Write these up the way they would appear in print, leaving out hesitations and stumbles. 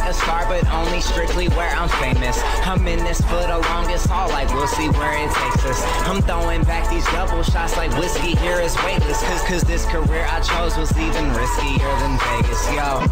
a star, but only strictly where I'm famous. I'm in this for the longest haul, like we'll see where it takes us. I'm throwing back these double shots like whiskey here is weightless. Cause this career I chose was even riskier than Vegas, yo.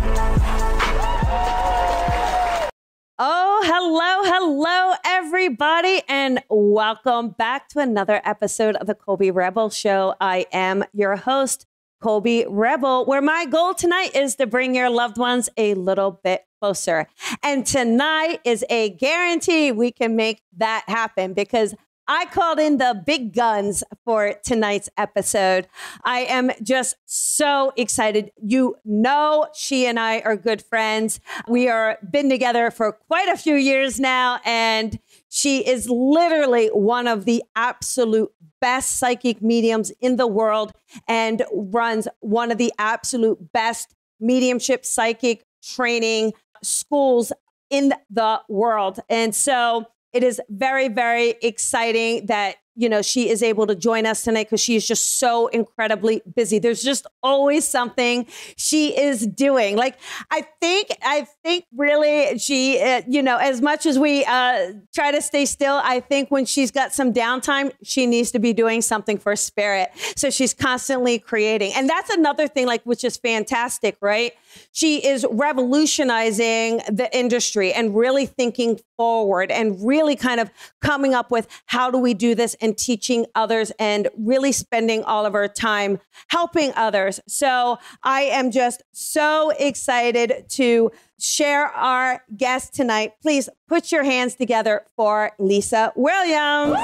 Oh, hello, everybody, and welcome back to another episode of the Colby Rebel Show. I am your host, Colby Rebel, where my goal tonight is to bring your loved ones a little bit closer. And tonight is a guarantee we can make that happen because I called in the big guns for tonight's episode. I am just so excited. You know, she and I are good friends. We are been together for quite a few years now, and she is literally one of the absolute best psychic mediums in the world and runs one of the absolute best mediumship psychic training schools in the world. And so it is very, very exciting that, you know, she is able to join us tonight because she is just so incredibly busy. There's just always something she is doing. Like, I think really she, you know, as much as we try to stay still, I think when she's got some downtime, she needs to be doing something for spirit. So she's constantly creating. And that's another thing, like, which is fantastic, right? She is revolutionizing the industry and really thinking forward and really kind of coming up with how do we do this and teaching others and really spending all of our time helping others. So I am just so excited to share our guest tonight. Please put your hands together for Lisa Williams.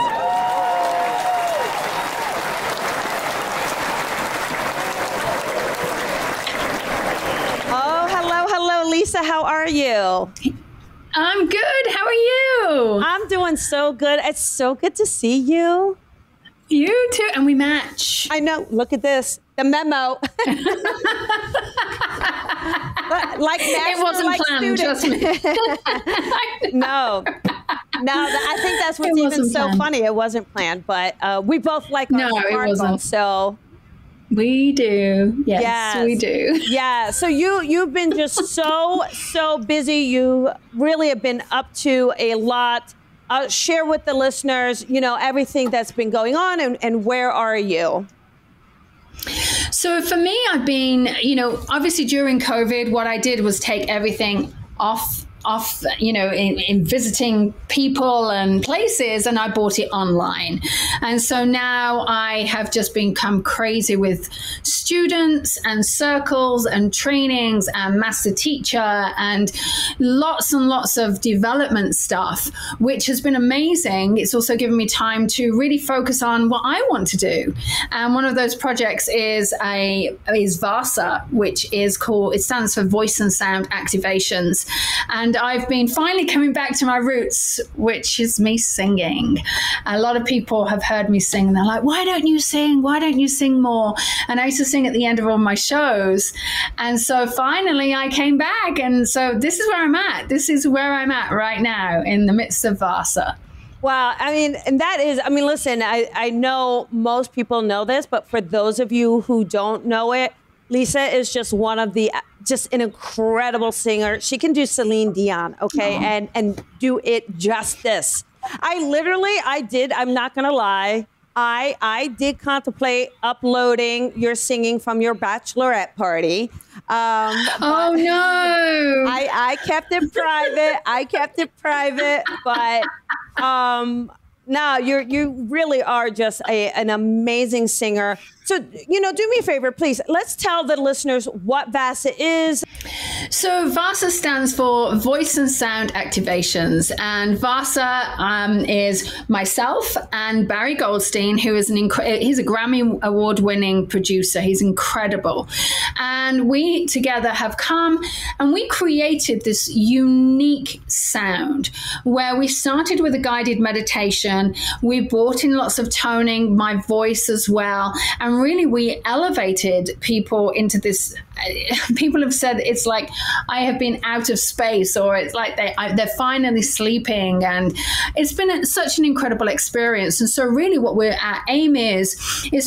Oh, hello, Lisa. How are you? I'm good. How are you? I'm doing so good. It's so good to see you. You too. And we match. I know. Look at this. The memo. Like it wasn't like planned, trust me. No, I think that's what's even so planned. Funny. It wasn't planned, but we both like our smartphones, so. We do. Yes, we do. Yeah. So you've been just so busy. You really have been up to a lot. Share with the listeners, you know, everything that's been going on and where are you? So for me, I've been, you know, obviously during COVID, what I did was take everything off, you know, in visiting people and places, and I bought it online. And so now I have just become crazy with students and circles and trainings and master teacher and lots of development stuff, which has been amazing. It's also given me time to really focus on what I want to do. And one of those projects is VASA, which is called, it stands for Voice and Sound Activations. And I've been finally coming back to my roots, which is me singing. A lot of people have heard me sing and they're like, why don't you sing? Why don't you sing more? And I used to sing at the end of all my shows. And so finally I came back. And so this is where I'm at. This is where I'm at right now in the midst of VASA. Wow. I mean, and that is, I mean, listen, I know most people know this, but for those of you who don't know it, Lisa is just just an incredible singer. She can do Celine Dion, okay, and do it justice. I'm not going to lie. I did contemplate uploading your singing from your bachelorette party. Oh, no. I kept it private. But no, you really are just an amazing singer. So, you know, do me a favor, please. Let's tell the listeners what VASA is. So VASA stands for Voice and Sound Activations. And VASA is myself and Barry Goldstein, who is he's a Grammy Award-winning producer. He's incredible. And we together have come and we created this unique sound where we started with a guided meditation. We brought in lots of toning, my voice as well. And really, we elevated people into this people have said it's like I have been out of space, or it's like they're finally sleeping, and it's been such an incredible experience. And so really what our aim is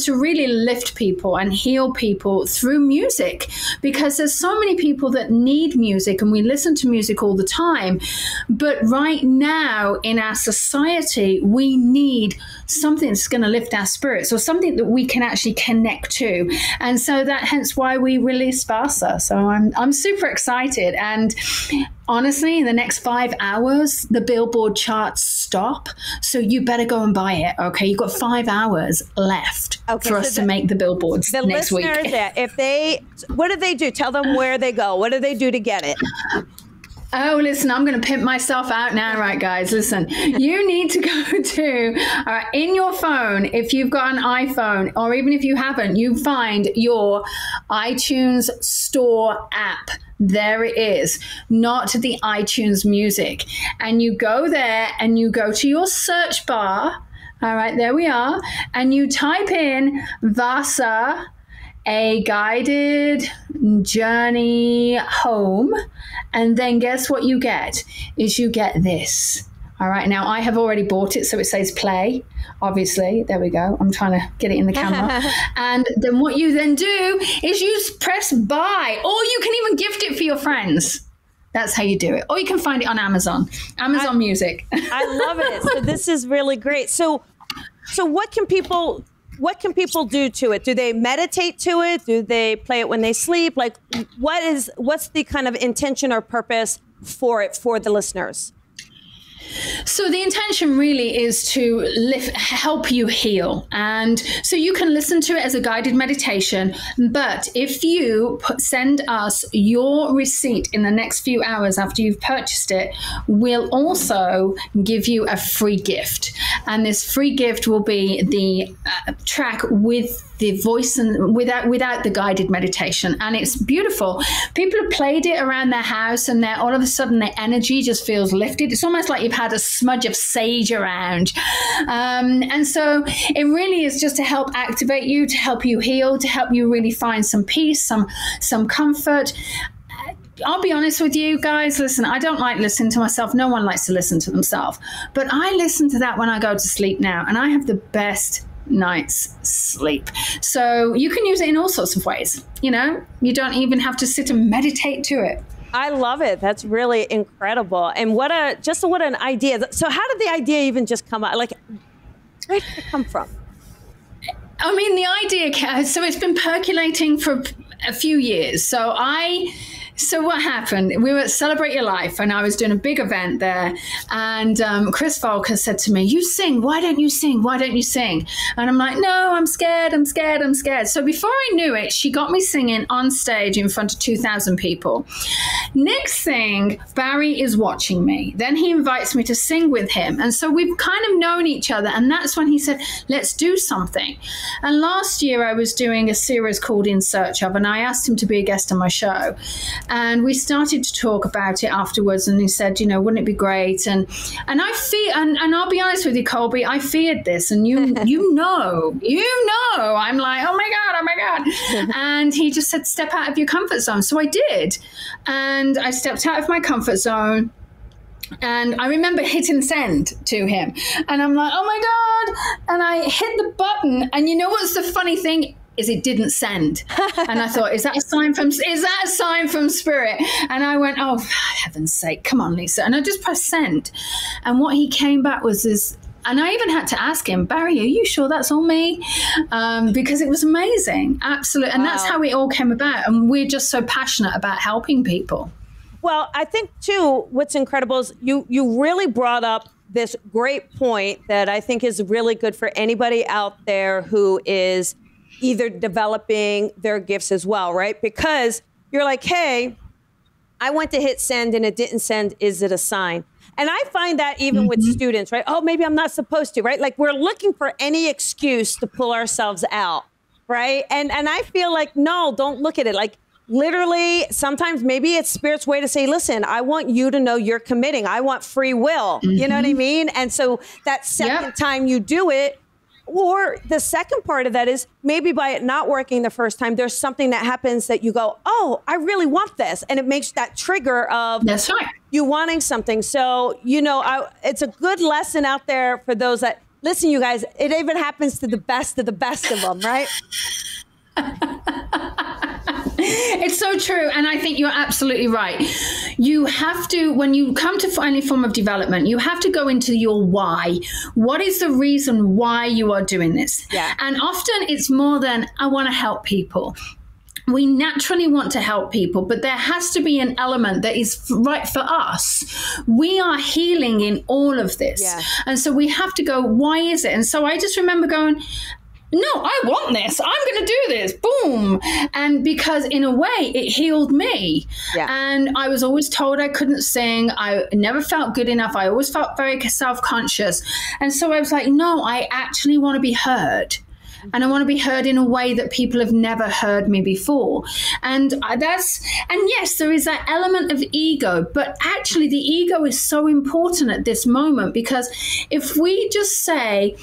to really lift people and heal people through music, because there's so many people that need music, and we listen to music all the time. But right now in our society, we need something that's going to lift our spirits, or something that we can actually connect to. And so hence why we released Vasa. So I'm super excited. And honestly, in the next 5 hours, the Billboard charts stop. So you better go and buy it. Okay. You've got 5 hours left for us to make the billboards next week. What do they do? Tell them where they go. What do they do to get it? Oh, listen, I'm going to pimp myself out now, right, guys? Listen, you need to go to, in your phone, if you've got an iPhone, or even if you haven't, you find your iTunes Store app. There it is, not the iTunes Music. And you go there and you go to your search bar. All right, there we are. And you type in Vasa, a guided journey home, and then guess what you get is you get this. All right, now I have already bought it, so it says play, obviously. There we go. I'm trying to get it in the camera. And then what you then do is you press buy, or you can even gift it for your friends. That's how you do it. Or you can find it on Amazon Music. I love it. So this is really great. So what can people do to it? Do they meditate to it? Do they play it when they sleep? Like, what's the kind of intention or purpose for it for the listeners? So the intention really is to help you heal. And so you can listen to it as a guided meditation. But if you send us your receipt in the next few hours after you've purchased it, we'll also give you a free gift. And this free gift will be the track with the voice and without the guided meditation. And it's beautiful. People have played it around their house, and all of a sudden their energy just feels lifted. It's almost like you've had a smudge of sage around. And so it really is just to help activate you, to help you heal, to help you really find some peace, some comfort. I'll be honest with you guys. Listen, I don't like listening to myself. No one likes to listen to themselves. But I listen to that when I go to sleep now, and I have the best night's sleep. So you can use it in all sorts of ways. You don't even have to sit and meditate to it. I love it. That's really incredible. And what an idea. So how did the idea even just come out? Like, where did it come from? I mean, the idea, so it's been percolating for a few years. So what happened? We were at Celebrate Your Life, and I was doing a big event there. And Chris Volker said to me, "You sing. Why don't you sing? Why don't you sing?" And I'm like, "No, I'm scared. I'm scared. I'm scared." So before I knew it, she got me singing on stage in front of 2,000 people. Next thing, Barry is watching me. Then he invites me to sing with him. And so we've kind of known each other. And that's when he said, "Let's do something." And last year I was doing a series called In Search Of, and I asked him to be a guest on my show. And we started to talk about it afterwards, and he said, wouldn't it be great? And and I'll be honest with you, Colby, I feared this, and you know, I'm like, oh my God. And he just said, step out of your comfort zone. So I did. And I stepped out of my comfort zone. And I remember hitting send to him, and I'm like, oh my God. And I hit the button, and you know what's the funny thing? Is it didn't send. And I thought, is that a sign from spirit? And I went, oh, for heaven's sake, come on, Lisa. And I just pressed send. And what he came back was this, and I even had to ask him, Barry, are you sure that's all me? Because it was amazing. Absolutely. And wow. That's how it all came about. And we're just so passionate about helping people. Well, I think, too, what's incredible is you really brought up this great point that I think is really good for anybody out there who is either developing their gifts as well, right? Because you're like, hey, I went to hit send and it didn't send. Is it a sign? And I find that even with students, right? Oh, maybe I'm not supposed to, right? Like we're looking for any excuse to pull ourselves out, right? And I feel like, no, don't look at it. Like literally, sometimes maybe it's Spirit's way to say, listen, I want you to know you're committing. I want free will. You know what I mean? And so that second time you do it, Or the second part of that is maybe by it not working the first time, there's something that happens that you go, oh, I really want this. And it makes that trigger of That's right. you wanting something. So, it's a good lesson out there for those that listen, you guys, it even happens to the best of them, right? It's so true. And I think you're absolutely right. You have to, when you come to any form of development, you have to go into your why. What is the reason why you are doing this? Yeah. And often it's more than, I want to help people. We naturally want to help people, but there has to be an element that is right for us. We are healing in all of this. Yeah. And so we have to go, why is it? And so I just remember going, no, I want this. I'm going to do this. Boom. And because in a way it healed me. Yeah. And I was always told I couldn't sing. I never felt good enough. I always felt very self-conscious. And so I was like, no, I actually want to be heard. And I want to be heard in a way that people have never heard me before. And yes, there is that element of ego, but actually the ego is so important at this moment, because if we just say,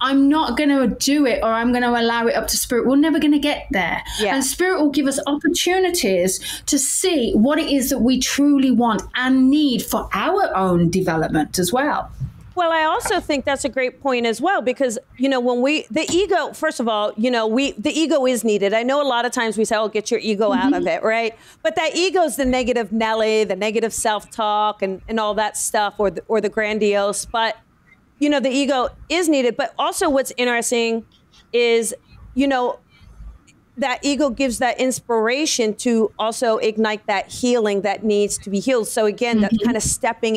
I'm not going to do it, or I'm going to allow it up to spirit, we're never going to get there. Yeah. And spirit will give us opportunities to see what it is that we truly want and need for our own development as well. Well, I also think that's a great point as well, because, the ego, first of all, the ego is needed. I know a lot of times we say, oh, get your ego out of it, right? But that ego is the negative Nelly, the negative self-talk and all that stuff, or the grandiose. But, the ego is needed. But also what's interesting is, that ego gives that inspiration to also ignite that healing that needs to be healed. So again, that kind of stepping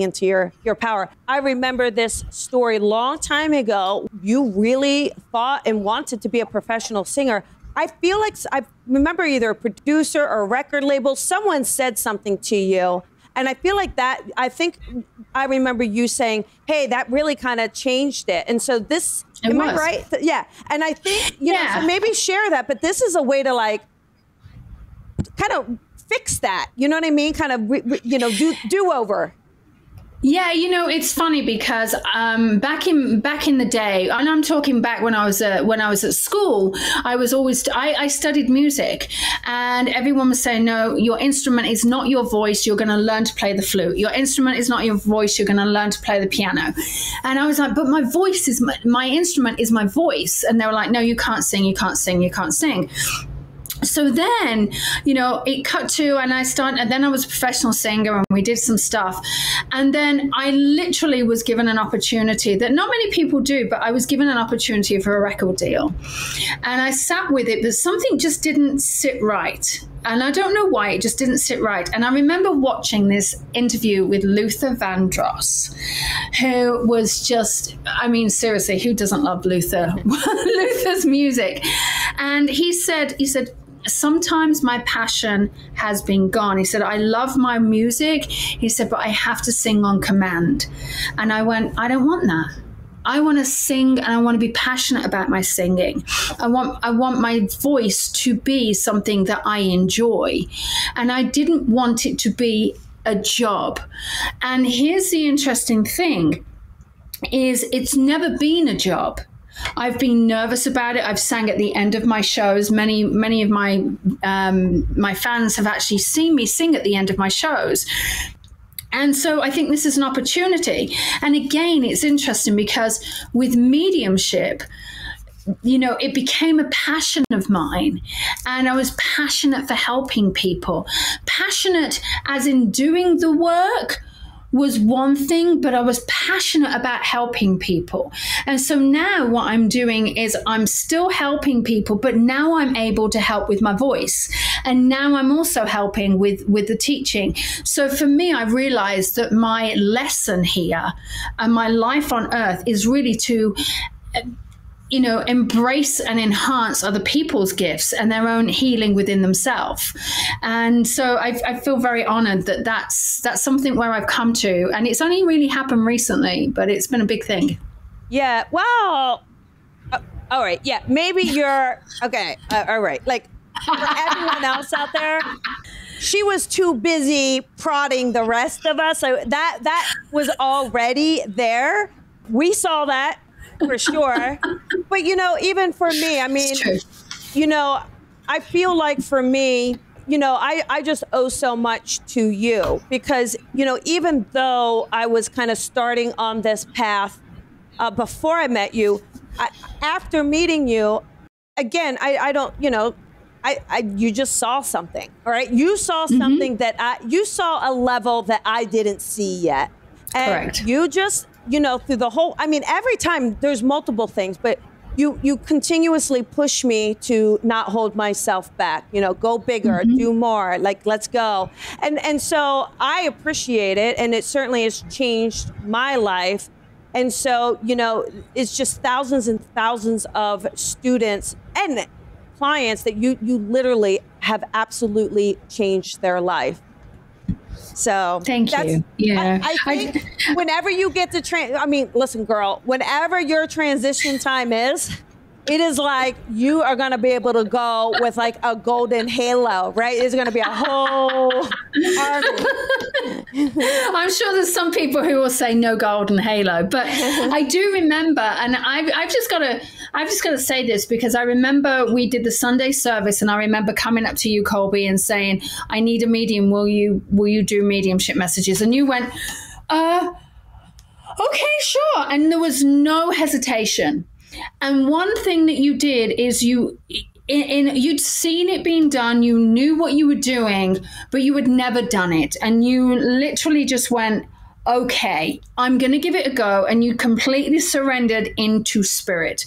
into your power. I remember this story long time ago. You really thought and wanted to be a professional singer. I feel like I remember either a producer or a record label, someone said something to you. And I feel like I remember you saying, hey, that really kind of changed it. And so am I right? Yeah. And I think, so maybe share that, but this is a way to kind of fix that. You know what I mean? Kind of, do over. Yeah, it's funny because back in the day, and I'm talking back when I was at school, I studied music, and everyone was saying, no, your instrument is not your voice. You're going to learn to play the flute. Your instrument is not your voice. You're going to learn to play the piano. And I was like, but my voice is my instrument is my voice. And they were like, no, you can't sing. You can't sing. You can't sing. So then, it cut to, and then I was a professional singer and we did some stuff. And then I literally was given an opportunity that not many people do, but I was given an opportunity for a record deal. And I sat with it, but something just didn't sit right. And I don't know why, it just didn't sit right. And I remember watching this interview with Luther Vandross, who was just, seriously, who doesn't love Luther? Luther's music. And he said, sometimes my passion has been gone. He said, I love my music. He said, but I have to sing on command. And I went, I don't want that. I want to sing, and I want to be passionate about my singing. I want my voice to be something that I enjoy. And I didn't want it to be a job. And here's the interesting thing is it's never been a job. I've been nervous about it. I've sang at the end of my shows. Many of my fans have actually seen me sing at the end of my shows. And so I think this is an opportunity. And again, it's interesting because with mediumship, it became a passion of mine, and I was passionate for helping people. Passionate as in doing the work was one thing, but I was passionate about helping people. And so now what I'm doing is I'm still helping people, but now I'm able to help with my voice. And now I'm also helping with the teaching. So for me, I realized that my lesson here and my life on earth is really to embrace and enhance other people's gifts and their own healing within themselves. And so I feel very honored that that's something where I've come to, and it's only really happened recently, but it's been a big thing. Yeah. Well, all right. Yeah. Maybe you're okay. All right. Like for everyone else out there, she was too busy prodding the rest of us. So that was already there. We saw that. for sure. But, you know, even for me, I mean, you know, I feel like for me, you know, I just owe so much to you because, you know, even though I was kind of starting on this path before I met you, after meeting you, again, I don't, you know, you just saw something, all right? You saw something that you saw a level that I didn't see yet. And Correct. You just, you know, through the whole, I mean, every time there's multiple things, but you continuously push me to not hold myself back, you know, go bigger, do more, like, let's go. And so I appreciate it. And it certainly has changed my life. And so, you know, it's just thousands and thousands of students and clients that you literally have absolutely changed their life. So thank you. Yeah. I think whenever you get to I mean, listen, girl, whenever your transition time is, it is like you are going to be able to go with like a golden halo, right? It's going to be a whole army. I'm sure there's some people who will say no golden halo, but I do remember, and I've just got to say this because I remember we did the Sunday service, and I remember coming up to you, Colby, and saying, "I need a medium. Will you do mediumship messages?" And you went, "Okay, sure." And there was no hesitation. And one thing that you did is you'd seen it being done, you knew what you were doing, but you had never done it. And you literally just went, okay, I'm going to give it a go. And you completely surrendered into spirit.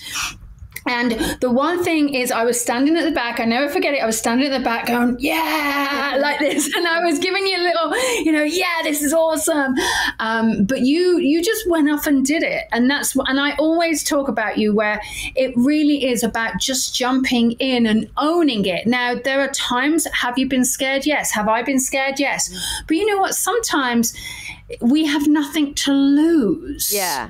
And the one thing is I was standing at the back. I never forget it. I was standing at the back going, yeah, like this. And I was giving you a little, you know, yeah, this is awesome. But you just went off and did it. And and I always talk about you where it really is about just jumping in and owning it. Now, there are times, have you been scared? Yes. Have I been scared? Yes. But you know what? Sometimes we have nothing to lose. Yeah.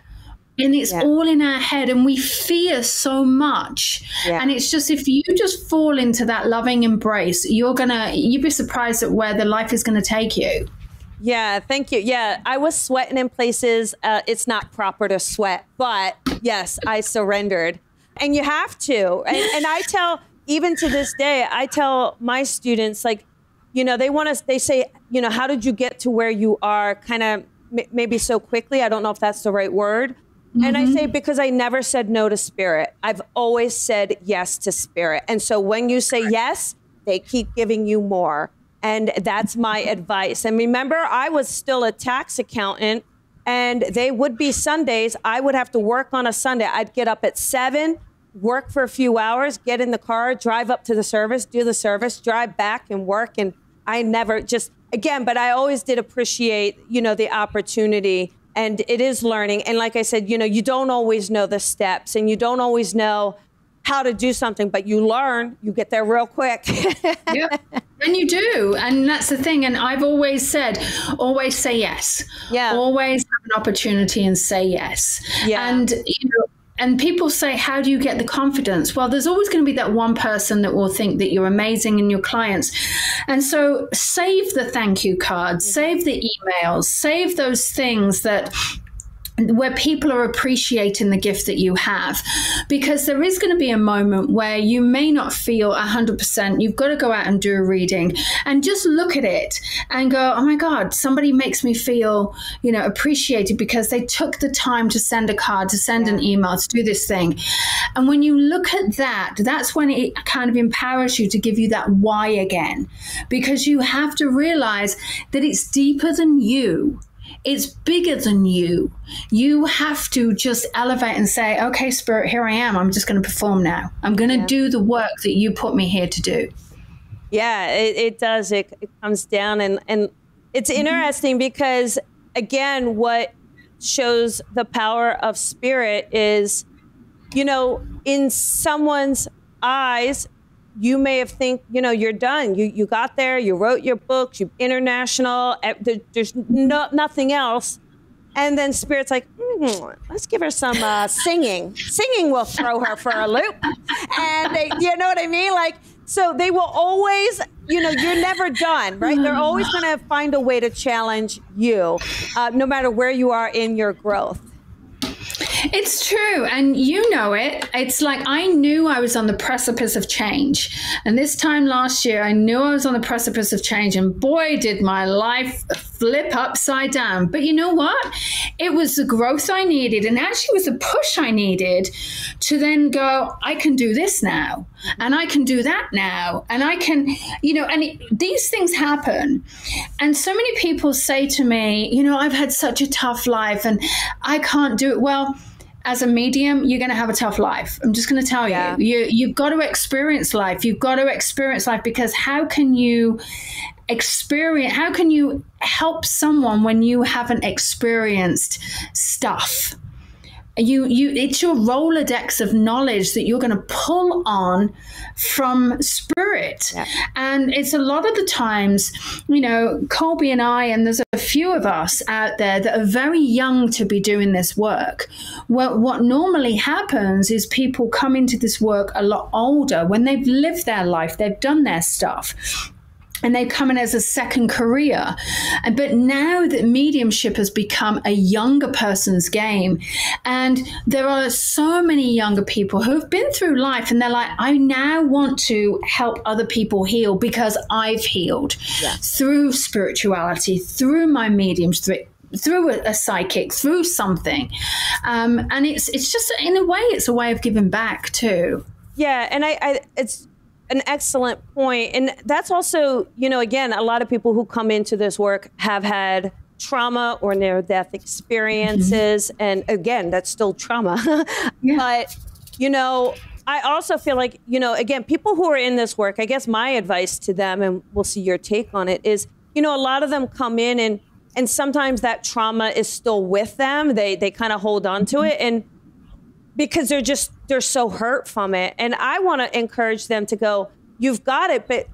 And it's all in our head, and we fear so much. Yeah. And it's just, if you just fall into that loving embrace, you'd be surprised at where the life is going to take you. Yeah, thank you. Yeah, I was sweating in places. It's not proper to sweat, but yes, I surrendered. And you have to. And I tell, even to this day, I tell my students, like, you know, they say, you know, how did you get to where you are kind of maybe so quickly? I don't know if that's the right word. And I say, because I never said no to spirit. I've always said yes to spirit. And so when you say yes, they keep giving you more. And that's my advice. And remember, I was still a tax accountant, and they would be Sundays. I would have to work on a Sunday. I'd get up at 7, work for a few hours, get in the car, drive up to the service, do the service, drive back and work. And I never but I always did appreciate, you know, the opportunity. And it is learning. And like I said, you know, you don't always know the steps, and you don't always know how to do something, but you learn, you get there real quick. Yeah, and you do. And that's the thing. And I've always said, always say yes. Yeah. Always have an opportunity and say yes. Yeah. And, you know, and people say, how do you get the confidence? Well, there's always going to be that one person that will think that you're amazing in your clients. And so save the thank you cards, save the emails, save those things where people are appreciating the gift that you have, because there is going to be a moment where you may not feel 100%. You've got to go out and do a reading and just look at it and go, oh my God, somebody makes me feel, you know, appreciated because they took the time to send a card, to send an email, to do this thing. And when you look at that, that's when it kind of empowers you to give you that why again, because you have to realize that it's deeper than you. It's bigger than you. You have to just elevate and say, okay, spirit, here I am. I'm just going to perform now. I'm going to do the work that you put me here to do. Yeah, it does. It comes down. And it's interesting because, again, what shows the power of spirit is, you know, in someone's eyes, you may have think, you know, you're done. You got there, you wrote your books, you're international, there's nothing else. And then spirit's like, let's give her some singing. Singing will throw her for a loop. And you know what I mean? Like, so they will always, you know, you're never done, right? They're always going to find a way to challenge you, no matter where you are in your growth. It's true. And you know it. It's like I knew I was on the precipice of change. And this time last year, I knew I was on the precipice of change. And boy, did my life flip upside down. But you know what? It was the growth I needed. And actually was the push I needed to then go, I can do this now. And I can do that now. And I can, these things happen. And so many people say to me, I've had such a tough life and I can't do it. Well, as a medium, you're going to have a tough life. I'm just going to tell you, you've got to experience life. You've got to experience life, because how can you help someone when you haven't experienced stuff? It's your Rolodex of knowledge that you're going to pull on from spirit. Yeah. And it's a lot of the times, Colby and I, and there's a few of us out there that are very young to be doing this work. Well, what normally happens is people come into this work a lot older, when they've lived their life, they've done their stuff, and they come in as a second career. But now that mediumship has become a younger person's game, and there are so many younger people who have been through life and they're like, I now want to help other people heal because I've healed through spirituality, through my mediums, through a psychic, through something. And it's just, in a way, it's a way of giving back too. Yeah, and it's an excellent point. And that's also, again, a lot of people who come into this work have had trauma or near-death experiences. Mm-hmm. And again, that's still trauma. Yeah. But, I also feel like, again, people who are in this work, I guess my advice to them, and we'll see your take on it, is, a lot of them come in and sometimes that trauma is still with them. They kind of hold on to it. And because they're so hurt from it. And I want to encourage them to go, you've got it, but,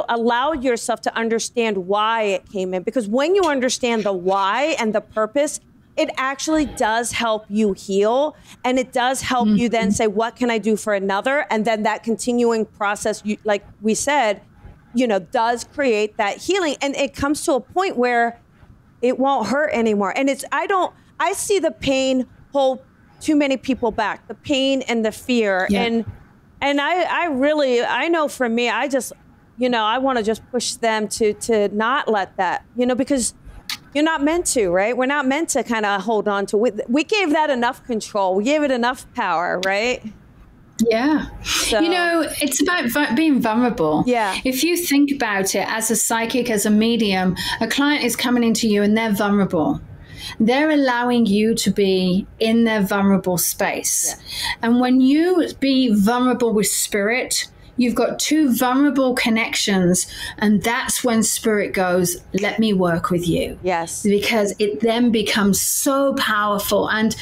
allow yourself to understand why it came in. Because when you understand the why and the purpose, it actually does help you heal. And it does help you then say, what can I do for another? And then that continuing process, like we said, does create that healing. And it comes to a point where it won't hurt anymore. And I see the pain hold too many people back, the pain and the fear. Yeah. And I know for me, I just, I want to just push them to not let that, because you're not meant to, right? We're not meant to kind of hold on to it. We gave that enough control. We gave it enough power, right? Yeah. So, it's about being vulnerable. Yeah. If you think about it, as a psychic, as a medium, a client is coming into you and they're vulnerable. They're allowing you to be in their vulnerable space. Yeah. And when you be vulnerable with spirit, you've got two vulnerable connections. And that's when spirit goes, let me work with you. Yes. Because it then becomes so powerful. And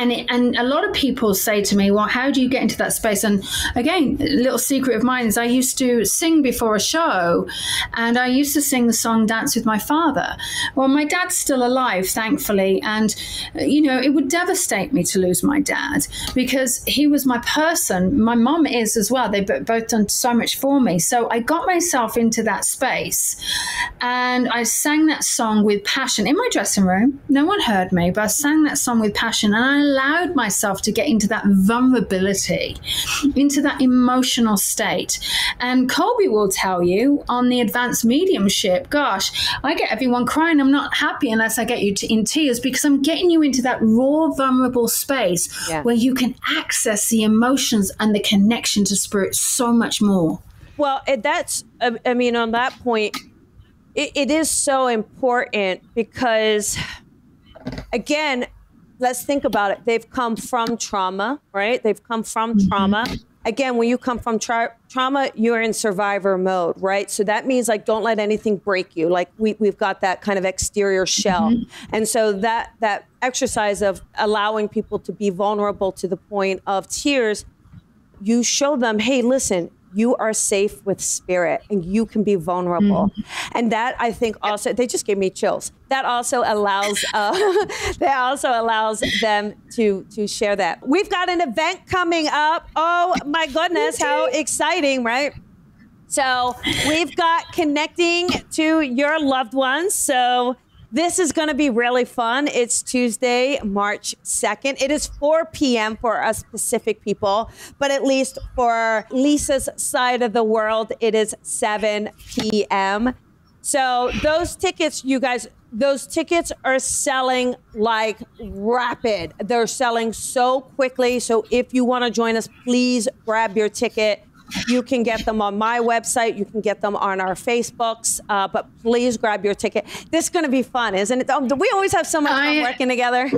a lot of people say to me, well, how do you get into that space? And again, a little secret of mine is I used to sing before a show, and I used to sing the song Dance with My Father. Well, my dad's still alive, thankfully. And, it would devastate me to lose my dad, because he was my person. My mom is as well. They've both done so much for me. So I got myself into that space, and I sang that song with passion in my dressing room. No one heard me, but I sang that song with passion, and I allowed myself to get into that vulnerability, into that emotional state. And Colby will tell you on the advanced mediumship, gosh, I get everyone crying. I'm not happy unless I get you in tears, because I'm getting you into that raw, vulnerable space where you can access the emotions and the connection to spirit so much more. Well, that's, on that point, it is so important because, again, let's think about it. They've come from trauma, right? They've come from trauma. Again, when you come from trauma, you're in survivor mode, right? So that means don't let anything break you. We've got that kind of exterior shell. And so that exercise of allowing people to be vulnerable to the point of tears, you show them, hey, listen, you are safe with spirit and you can be vulnerable. And that, I think, also, they just gave me chills. That also allows them to share that. We've got an event coming up. Oh my goodness, how exciting, right? So we've got connecting to your loved ones. So This is going to be really fun. It's Tuesday, March 2nd. It is 4 p.m. for us Pacific people, but at least for Lisa's side of the world, it is 7 p.m. So those tickets, you guys, those tickets are selling like rapid. They're selling so quickly. So if you want to join us, please grab your ticket. You can get them on my website. You can get them on our Facebooks. But please grab your ticket. This is going to be fun, isn't it? We always have so much fun working together.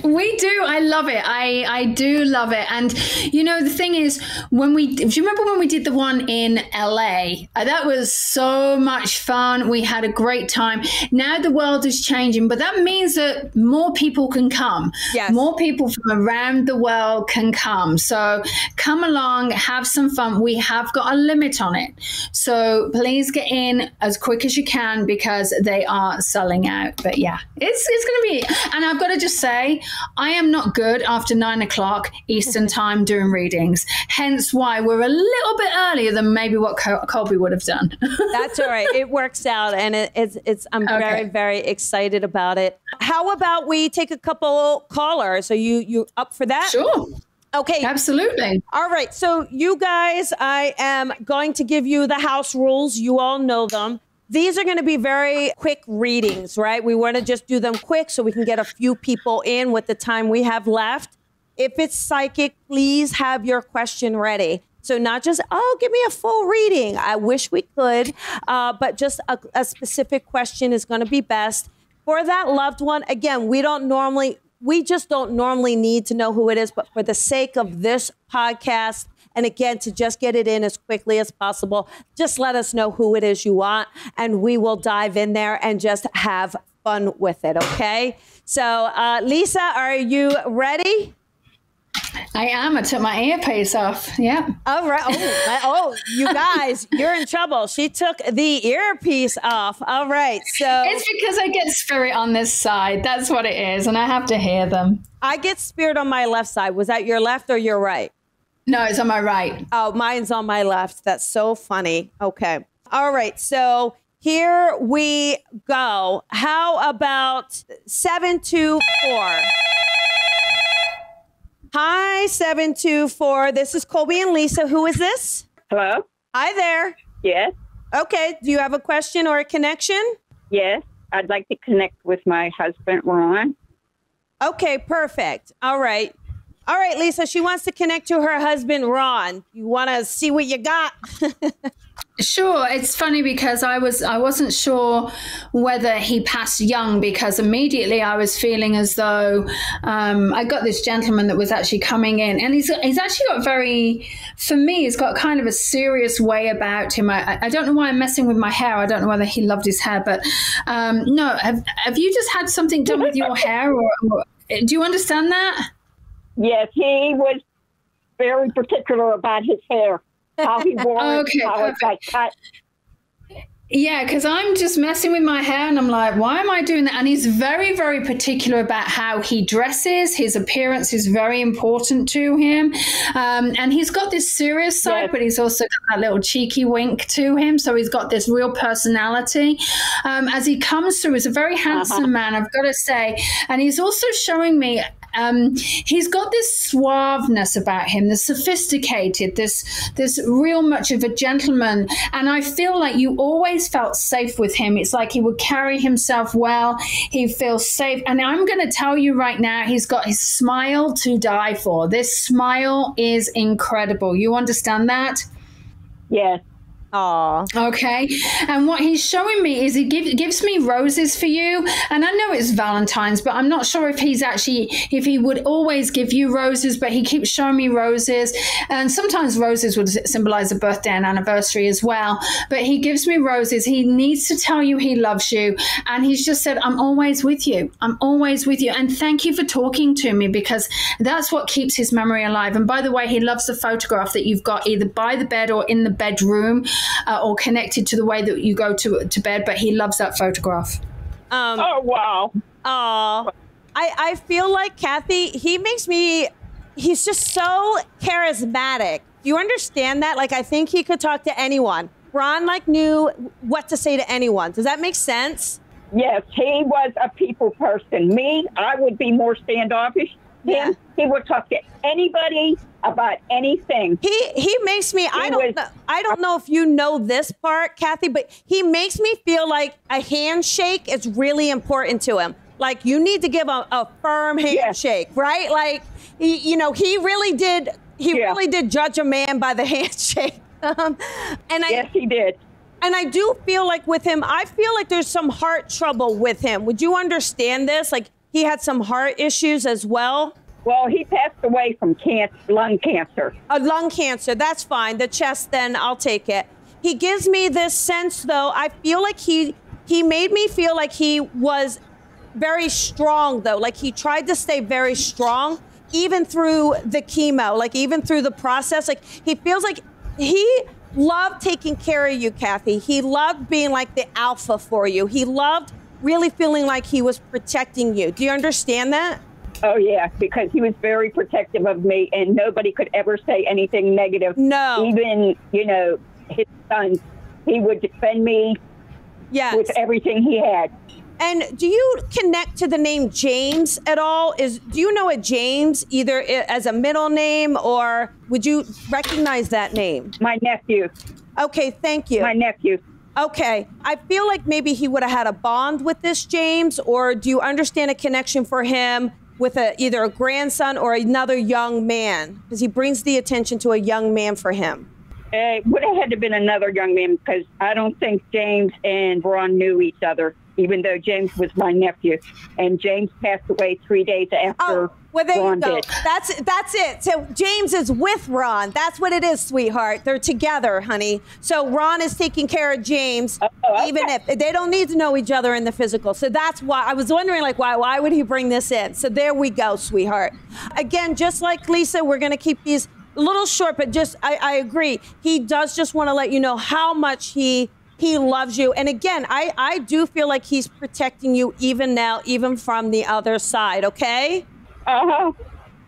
We do. I love it. I do love it. And, you know, the thing is, do you remember when we did the one in LA? That was so much fun. We had a great time. Now the world is changing, but that means that more people can come. Yes. More people from around the world can come. So come along, have some fun. We have got a limit on it. So please get in as quick as you can because they are selling out. But yeah, it's going to be, and I've got to just say, I am not good after 9 o'clock Eastern time doing readings. Hence why we're a little bit earlier than maybe what Colby would have done. That's all right. It works out. And I'm very, very excited about it. How about we take a couple callers? Are you up for that? Sure. Okay. Absolutely. All right. So you guys, I am going to give you the house rules. You all know them. These are going to be very quick readings, right? We want to just do them quick so we can get a few people in with the time we have left. If it's psychic, please have your question ready. So not just, oh, give me a full reading. I wish we could, but just a specific question is going to be best. For that loved one, again, we just don't normally need to know who it is, but for the sake of this podcast, and again, to just get it in as quickly as possible, just let us know who it is you want, and we will dive in there and just have fun with it, okay? So, Lisa, are you ready? I am. I took my earpiece off. Yeah. All right. Oh, you guys, you're in trouble. She took the earpiece off. All right. So it's because I get spirit on this side. That's what it is. And I have to hear them. I get spirit on my left side. Was that your left or your right? No, it's on my right. Oh, mine's on my left. That's so funny. Okay. All right. So here we go. How about 724? Hi, 724. This is Colby and Lisa. Who is this? Hello? Hi there. Yes. Okay. Do you have a question or a connection? Yes. I'd like to connect with my husband, Ron. Okay, perfect. All right. All right, Lisa, she wants to connect to her husband, Ron. You want to see what you got? Sure. It's funny because I wasn't sure whether he passed young because immediately I was feeling as though I got this gentleman that was actually coming in, and he's actually got for me, he's got kind of a serious way about him. I don't know why I'm messing with my hair. I don't know whether he loved his hair, but no. Have you just had something done with your hair, or do you understand that? Yes, he was very particular about his hair. How he wore it, how it's like cut. Yeah, because I'm just messing with my hair and I'm like, why am I doing that? And he's very, very particular about how he dresses. His appearance is very important to him. And he's got this serious side, but he's also got that little cheeky wink to him. So he's got this real personality. As he comes through, he's a very handsome man, I've got to say. And he's also showing me he's got this suaveness about him, this sophisticated, this real much of a gentleman. And I feel like you always felt safe with him. It's like he would carry himself well. He feels safe. And I'm going to tell you right now, he's got his smile to die for. This smile is incredible. You understand that? Yes. Aw. Okay. And what he's showing me is he gives me roses for you. And I know it's Valentine's, but I'm not sure if he would always give you roses, but he keeps showing me roses. And sometimes roses would symbolize a birthday and anniversary as well. But he gives me roses. He needs to tell you he loves you. And he's just said, I'm always with you. I'm always with you. And thank you for talking to me, because that's what keeps his memory alive. And by the way, he loves the photograph that you've got either by the bed or in the bedroom. Or connected to the way that you go to bed, but he loves that photograph. Oh, wow. I feel like Kathy, he's just so charismatic. Do you understand that? Like, I think he could talk to anyone. Ron, knew what to say to anyone. Does that make sense? Yes, he was a people person. Me, I would be more standoffish. Yeah. He would talk to anybody about anything. He makes me, I don't know if you know this part, Kathy, but he makes me feel like a handshake is really important to him. Like, you need to give a firm handshake, right? Like, he really did judge a man by the handshake. Yes, he did. And I do feel like with him, I feel like there's some heart trouble with him. Would you understand this? Like, he had some heart issues as well? Well, he passed away from lung cancer. Lung cancer, that's fine. The chest, then I'll take it. He gives me this sense, though. I feel like he made me feel like he was very strong, though. Like, he tried to stay very strong, even through the chemo, like even through the process. Like, he feels like he loved taking care of you, Kathy. He loved being like the alpha for you. He loved really feeling like he was protecting you. Do you understand that? Oh, yeah, because he was very protective of me, and nobody could ever say anything negative. No. Even, his sons. He would defend me with everything he had. And do you connect to the name James at all? Do you know a James, either as a middle name, or would you recognize that name? My nephew. Okay, thank you. My nephew. Okay. I feel like maybe he would have had a bond with this James, or do you understand a connection for him with either a grandson or another young man? Because he brings the attention to a young man for him. It would have had to been another young man, because I don't think James and Ron knew each other, even though James was my nephew. And James passed away 3 days after Ron did. That's it. So James is with Ron. That's what it is, sweetheart. They're together, honey. So Ron is taking care of James, even if they don't need to know each other in the physical. So that's why I was wondering, like, why would he bring this in? So there we go, sweetheart. Again, just like Lisa, we're going to keep these a little short, but I agree. He does just want to let you know how much he loves you. And again, I do feel like he's protecting you even now, even from the other side, okay? Uh-huh.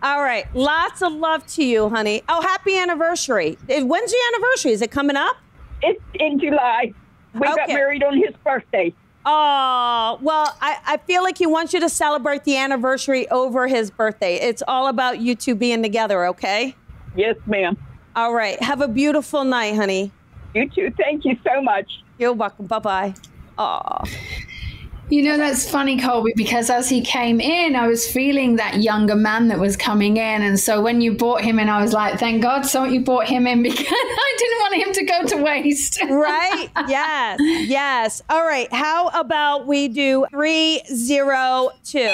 All right. Lots of love to you, honey. Oh, happy anniversary. When's your anniversary? Is it coming up? It's in July. We got married on his birthday. Oh, well, I feel like he wants you to celebrate the anniversary over his birthday. It's all about you two being together, okay? Yes, ma'am. All right. Have a beautiful night, honey. You too. Thank you so much. You're welcome. Bye-bye. Aw. That's funny, Colby, because as he came in, I was feeling that younger man that was coming in. And so when you brought him in, I was like, thank God you brought him in, because I didn't want him to go to waste. Right? Yes. Yes. All right. How about we do 302?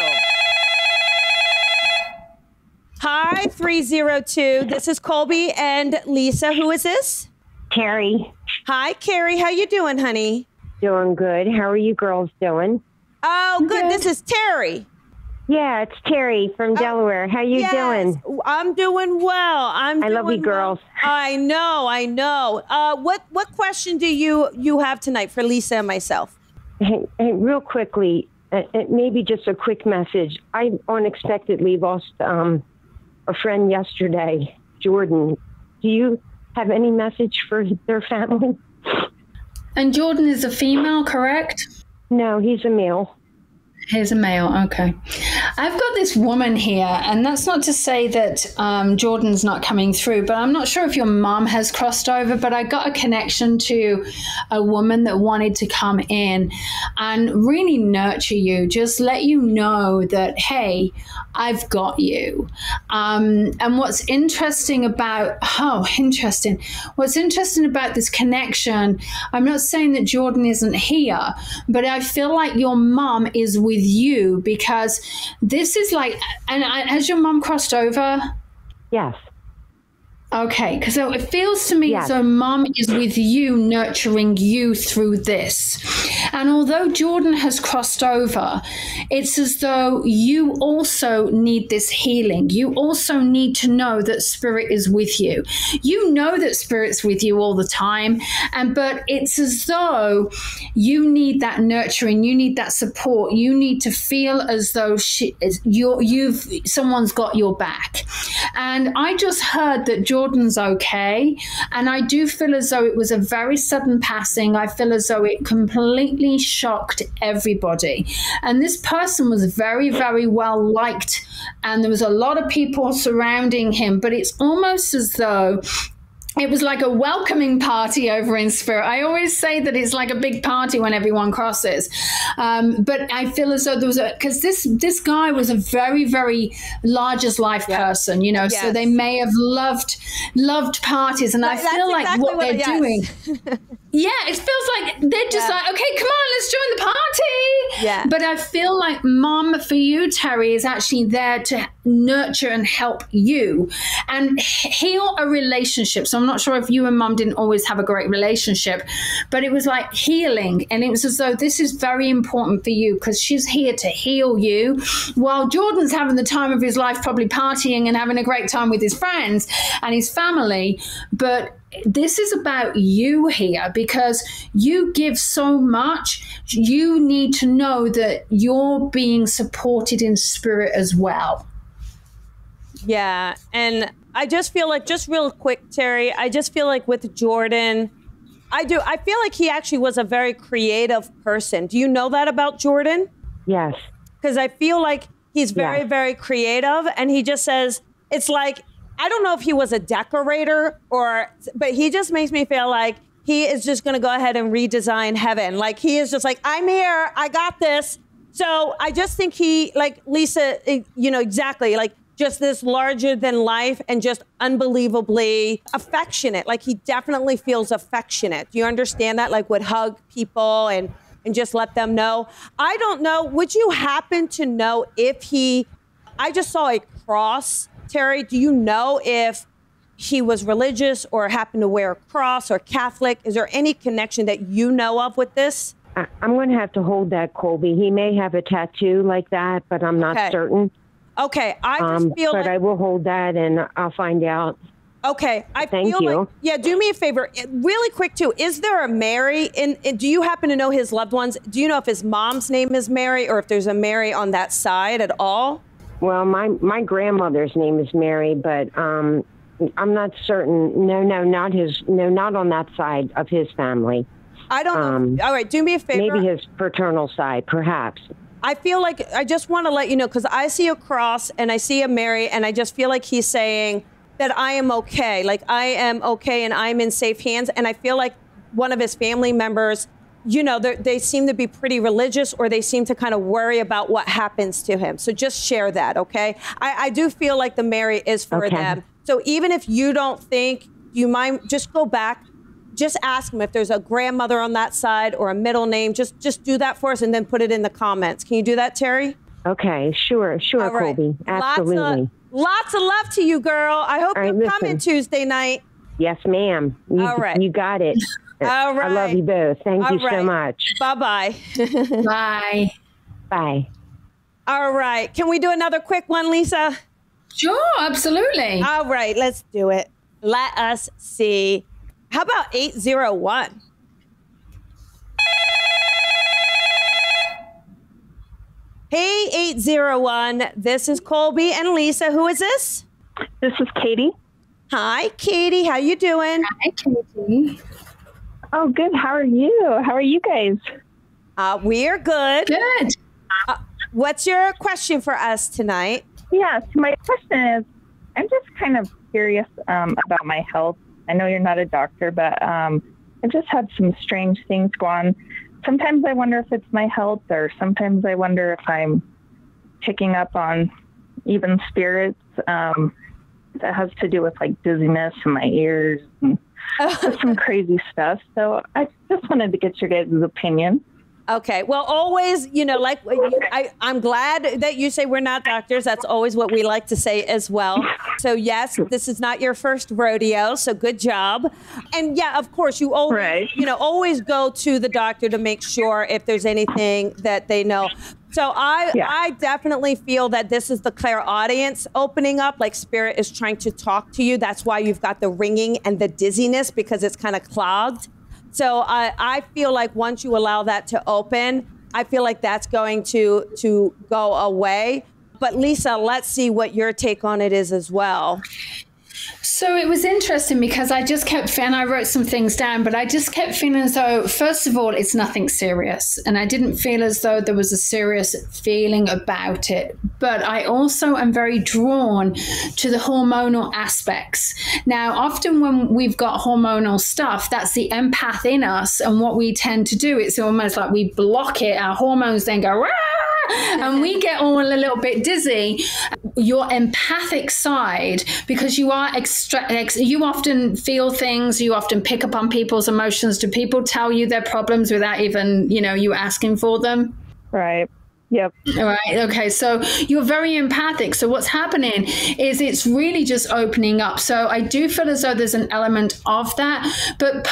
Hi, 302. This is Colby and Lisa. Who is this? Carrie. Hi, Carrie. How you doing, honey? Doing good. How are you girls doing? Oh, good. This is Terry. Yeah, it's Terry from Delaware. How you doing? I'm doing well. I love you girls. I know. What question do you have tonight for Lisa and myself? Hey, real quickly, maybe just a quick message. I unexpectedly lost a friend yesterday, Jordan. Do you have any message for their family? And Jordan is a female, correct? No, he's a male. He's a male. Okay. I've got this woman here, and that's not to say that Jordan's not coming through, but I'm not sure if your mom has crossed over, but I got a connection to a woman that wanted to come in and really nurture you, just let you know that, hey, I've got you. And what's interesting about this connection, I'm not saying that Jordan isn't here, but I feel like your mom is with you, because this is like, and has your mom crossed over? Yes. Okay, because it feels to me as though mom is with you, nurturing you through this. And although Jordan has crossed over, it's as though you also need this healing. You also need to know that spirit is with you. You know that spirit's with you all the time, but it's as though you need that nurturing, you need that support, you need to feel as though someone's got your back. And I just heard that Jordan's okay, and I do feel as though it was a very sudden passing. I feel as though it completely completely shocked everybody. And this person was very, very well liked. And there was a lot of people surrounding him, but it's almost as though it was like a welcoming party over in spirit. I always say that it's like a big party when everyone crosses. But I feel as though there was because this guy was a very, very largest life person, you know, so they may have loved parties. And I feel like exactly what they're doing. Yeah, it feels like they're just like, okay, come on, let's join the party. Yeah. But I feel like Mom, for you, Terry, is actually there to nurture and help you and heal a relationship. So I'm not sure if you and Mom didn't always have a great relationship, but it was like healing. And it was as though this is very important for you because she's here to heal you while Jordan's having the time of his life, probably partying and having a great time with his friends and his family. But this is about you here because you give so much. You need to know that you're being supported in spirit as well. Yeah. And I just feel like, just real quick, Terry, I just feel like with Jordan, I feel like he actually was a very creative person. Do you know that about Jordan? Yes. Because I feel like he's very, very creative. And he just says, it's like, I don't know if he was a decorator but he just makes me feel like he is just going to go ahead and redesign heaven. Like he is just like, I'm here, I got this. So I just think he, like Lisa, you know, exactly, like just this larger than life and just unbelievably affectionate. Like he definitely feels affectionate. Do you understand that? Like would hug people and just let them know. I don't know. Would you happen to know if I just saw a cross. Terry, do you know if he was religious or happened to wear a cross or Catholic? Is there any connection that you know of with this? I'm going to have to hold that, Colby. He may have a tattoo like that, but I'm not certain. Okay, I just feel but I will hold that and I'll find out. Okay, Thank you. Like, do me a favor, really quick too. Is there a Mary? Do you happen to know his loved ones? Do you know if his mom's name is Mary or if there's a Mary on that side at all? Well, my grandmother's name is Mary, but I'm not certain. No, not on that side of his family. I don't know. All right, do me a favor. Maybe his paternal side, perhaps. I feel like I just want to let you know, because I see a cross and I see a Mary, and I just feel like he's saying that I am okay. Like I am okay and I'm in safe hands. And I feel like one of his family members, you know, they seem to be pretty religious, or they seem to kind of worry about what happens to him. So just share that, okay? I do feel like the Mary is for them. So even if you don't think, you mind, just go back, just ask them if there's a grandmother on that side or a middle name. Just do that for us and then put it in the comments. Can you do that, Terry? Okay, sure, right. Colby. Absolutely. Lots of love to you, girl. I hope you're coming Tuesday night. Yes, ma'am. All right. You got it. All right. I love you both. Thank you so much. Bye-bye. Bye. Bye. All right. Can we do another quick one, Lisa? Sure, absolutely. All right, let's do it. Let us see. How about 801? Hey, 801. This is Colby and Lisa. Who is this? This is Katie. Hi, Katie. How you doing? Hi, Katie. Oh, good. How are you? How are you guys? We're good. Good. What's your question for us tonight? Yes, my question is, I'm just kind of curious about my health. I know you're not a doctor, but I just had some strange things go on. Sometimes I wonder if it's my health, or sometimes I wonder if I'm picking up on even spirits that has to do with like dizziness in my ears and just some crazy stuff. So I just wanted to get your guys' opinion. Okay. Well, always, you know, like I'm glad that you say we're not doctors. That's always what we like to say as well. So yes, this is not your first rodeo. So good job. And yeah, of course, you always, you know, always go to the doctor to make sure if there's anything that they know. So I definitely feel that this is the clairaudience opening up, like spirit is trying to talk to you. That's why you've got the ringing and the dizziness, because it's kind of clogged. So I feel like once you allow that to open, I feel like that's going to go away. But Lisa, let's see what your take on it is as well. So it was interesting because I just kept feeling, I wrote some things down, but I just kept feeling as though, first of all, it's nothing serious. And I didn't feel as though there was a serious feeling about it. But I also am very drawn to the hormonal aspects. Now, often when we've got hormonal stuff, that's the empath in us. And what we tend to do, it's almost like we block it. Our hormones then go, rah! And we get all a little bit dizzy. Your empathic side, because you are you often feel things, you often pick up on people's emotions. Do people tell you their problems without even, you asking for them? Right. Yep. All right. Okay. So you're very empathic. So what's happening is it's really just opening up. So I do feel as though there's an element of that, but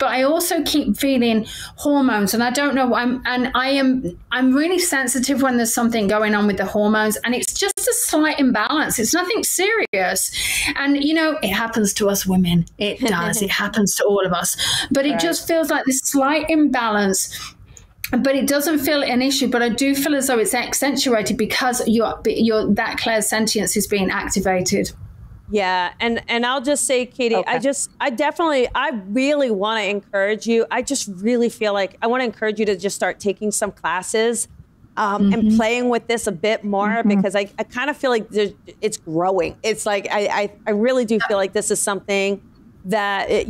I also keep feeling hormones, and I don't know. I'm really sensitive when there's something going on with the hormones, and it's just a slight imbalance. It's nothing serious, and it happens to us women. It does. It happens to all of us, but it just feels like this slight imbalance. But it doesn't feel an issue, but I do feel as though it's accentuated because that clairsentience is being activated. Yeah, and I'll just say, Katie, okay. I really want to encourage you. I just really feel like I want to encourage you to just start taking some classes and playing with this a bit more, because I kind of feel like it's growing. It's like I really do feel like this is something that,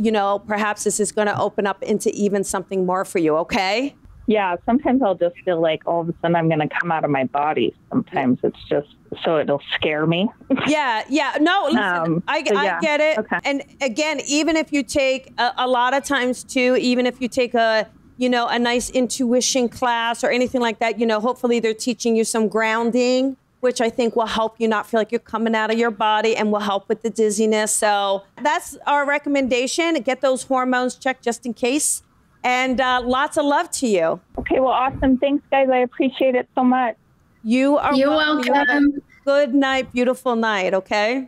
perhaps this is going to open up into even something more for you, okay? Yeah, sometimes I'll just feel like all of a sudden I'm going to come out of my body. Sometimes it's just so it'll scare me. Yeah. No, listen, I get it. Okay. And again, even if you take a lot of times too, even if you take a nice intuition class or anything like that, hopefully they're teaching you some grounding, which I think will help you not feel like you're coming out of your body and will help with the dizziness. So that's our recommendation. Get those hormones checked just in case. And lots of love to you. Okay, well, awesome. Thanks, guys. I appreciate it so much. You're welcome. You have a good night, beautiful night, okay?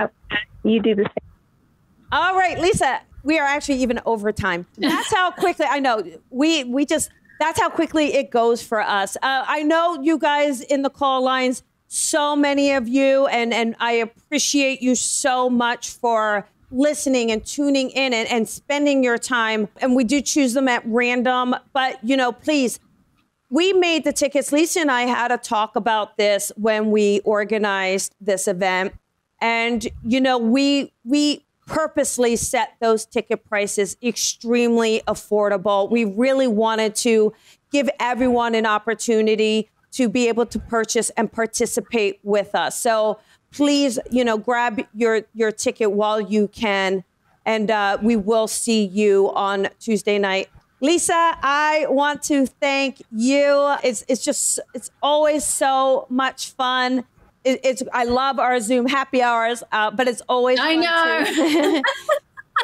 You do the same. All right, Lisa, we are actually even over time. That's how quickly, I know, that's how quickly it goes for us. I know you guys in the call lines, so many of you, and I appreciate you so much for listening and tuning in and spending your time. And we do choose them at random. But, please, we made the tickets. Lisa and I had a talk about this when we organized this event. And, we purposely set those ticket prices extremely affordable. We really wanted to give everyone an opportunity to be able to purchase and participate with us. So please, grab your ticket while you can, and we will see you on Tuesday night. Lisa, I want to thank you. It's always so much fun. I love our Zoom happy hours, but it's always fun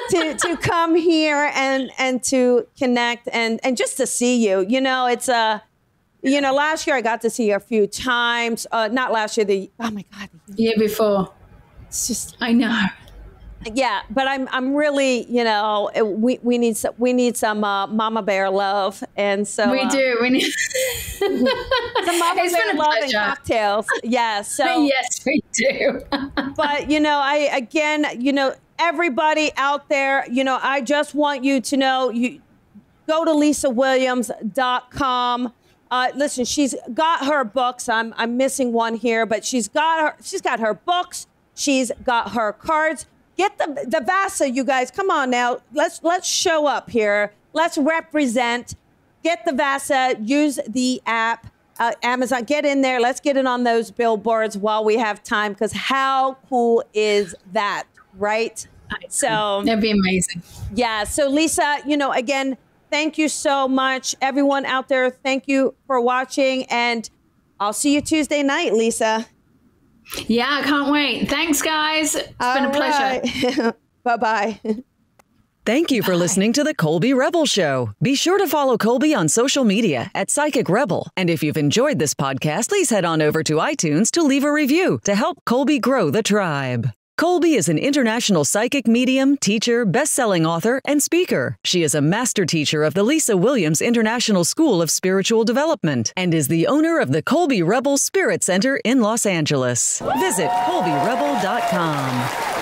to come here and to connect and just to see you. It's last year I got to see you a few times. Not last year, oh my God. The year before. It's just, I know. Yeah, but I'm really, we need some Mama Bear love. And so we do. We need some Mama Bear love and cocktails. Yeah. So yes, we do. But, everybody out there, I just want you to know, you go to lisawilliams.com. Listen, she's got her books. I'm missing one here, but she's got her books. She's got her cards. Get the Vasa, you guys. Come on now. Let's show up here. Let's represent. Get the Vasa. Use the app. Amazon. Get in there. Let's get it on those billboards while we have time. Because how cool is that, right? So that'd be amazing. Yeah. So Lisa, again, thank you so much. Everyone out there, thank you for watching. And I'll see you Tuesday night, Lisa. Yeah, I can't wait. Thanks, guys. It's been a pleasure. Bye-bye. Thank you for listening to the Colby Rebel Show. Be sure to follow Colby on social media at Psychic Rebel. And if you've enjoyed this podcast, please head on over to iTunes to leave a review to help Colby grow the tribe. Colby is an international psychic medium, teacher, best-selling author, and speaker. She is a master teacher of the Lisa Williams International School of Spiritual Development and is the owner of the Colby Rebel Spirit Center in Los Angeles. Visit colbyrebel.com.